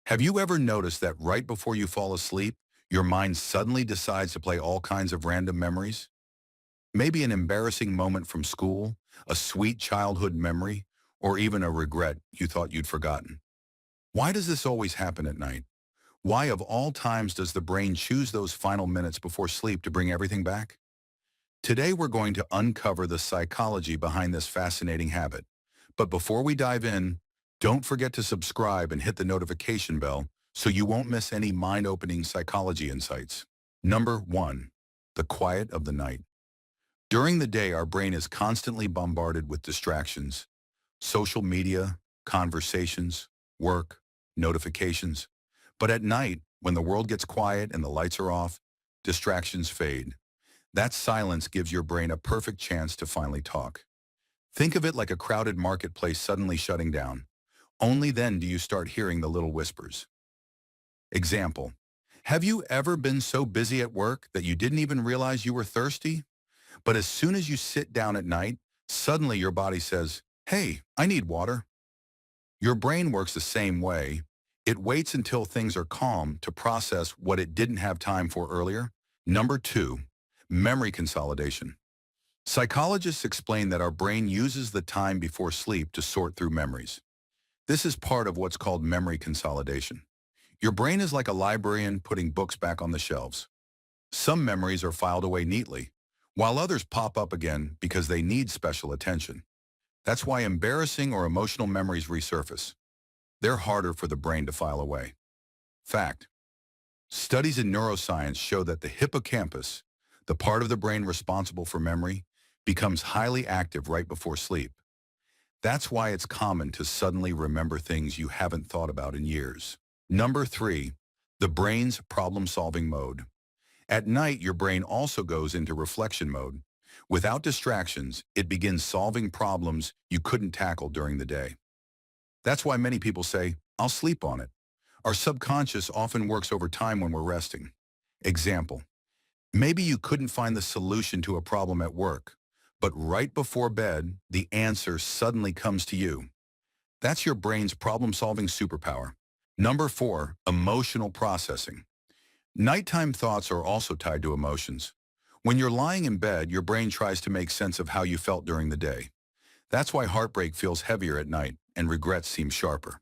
Have you ever noticed that right before you fall asleep, your mind suddenly decides to play all kinds of random memories? Maybe an embarrassing moment from school, a sweet childhood memory, or even a regret you thought you'd forgotten. Why does this always happen at night? Why of all times does the brain choose those final minutes before sleep to bring everything back? Today we're going to uncover the psychology behind this fascinating habit. But before we dive in, don't forget to subscribe and hit the notification bell so you won't miss any mind-opening psychology insights. Number 1. The quiet of the night. During the day, our brain is constantly bombarded with distractions. Social media, conversations, work, notifications. But at night, when the world gets quiet and the lights are off, distractions fade. That silence gives your brain a perfect chance to finally talk. Think of it like a crowded marketplace suddenly shutting down. Only then do you start hearing the little whispers. Example: have you ever been so busy at work that you didn't even realize you were thirsty? But as soon as you sit down at night, suddenly your body says, "Hey, I need water." Your brain works the same way. It waits until things are calm to process what it didn't have time for earlier. Number 2. Memory consolidation. Psychologists explain that our brain uses the time before sleep to sort through memories. This is part of what's called memory consolidation. Your brain is like a librarian putting books back on the shelves. Some memories are filed away neatly, while others pop up again because they need special attention. That's why embarrassing or emotional memories resurface. They're harder for the brain to file away. Fact: studies in neuroscience show that the hippocampus, the part of the brain responsible for memory, becomes highly active right before sleep. That's why it's common to suddenly remember things you haven't thought about in years. Number 3. The brain's problem-solving mode. At night, your brain also goes into reflection mode. Without distractions, it begins solving problems you couldn't tackle during the day. That's why many people say, "I'll sleep on it." Our subconscious often works over time when we're resting. Example: maybe you couldn't find the solution to a problem at work, but right before bed, the answer suddenly comes to you. That's your brain's problem-solving superpower. Number 4. Emotional processing. Nighttime thoughts are also tied to emotions. When you're lying in bed, your brain tries to make sense of how you felt during the day. That's why heartbreak feels heavier at night and regrets seem sharper.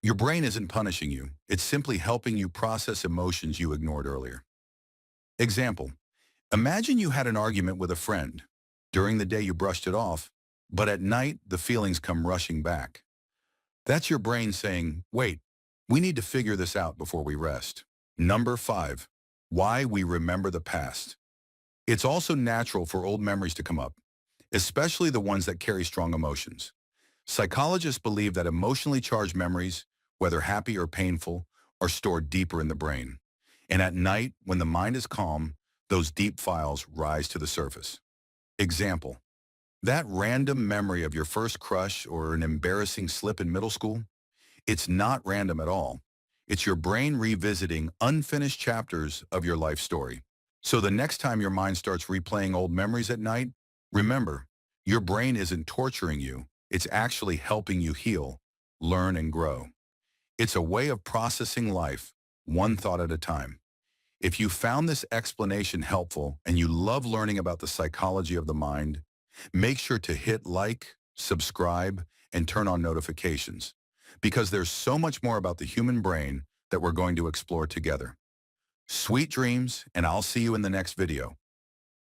Your brain isn't punishing you. It's simply helping you process emotions you ignored earlier. Example: imagine you had an argument with a friend. During the day you brushed it off, but at night the feelings come rushing back. That's your brain saying, "Wait, we need to figure this out before we rest." Number 5. Why we remember the past. It's also natural for old memories to come up, especially the ones that carry strong emotions. Psychologists believe that emotionally charged memories, whether happy or painful, are stored deeper in the brain. And at night, when the mind is calm, those deep files rise to the surface. Example: that random memory of your first crush or an embarrassing slip in middle school? It's not random at all. It's your brain revisiting unfinished chapters of your life story. So the next time your mind starts replaying old memories at night, remember, your brain isn't torturing you. It's actually helping you heal, learn, and grow. It's a way of processing life, one thought at a time. If you found this explanation helpful and you love learning about the psychology of the mind, make sure to hit like, subscribe, and turn on notifications, because there's so much more about the human brain that we're going to explore together. Sweet dreams, and I'll see you in the next video.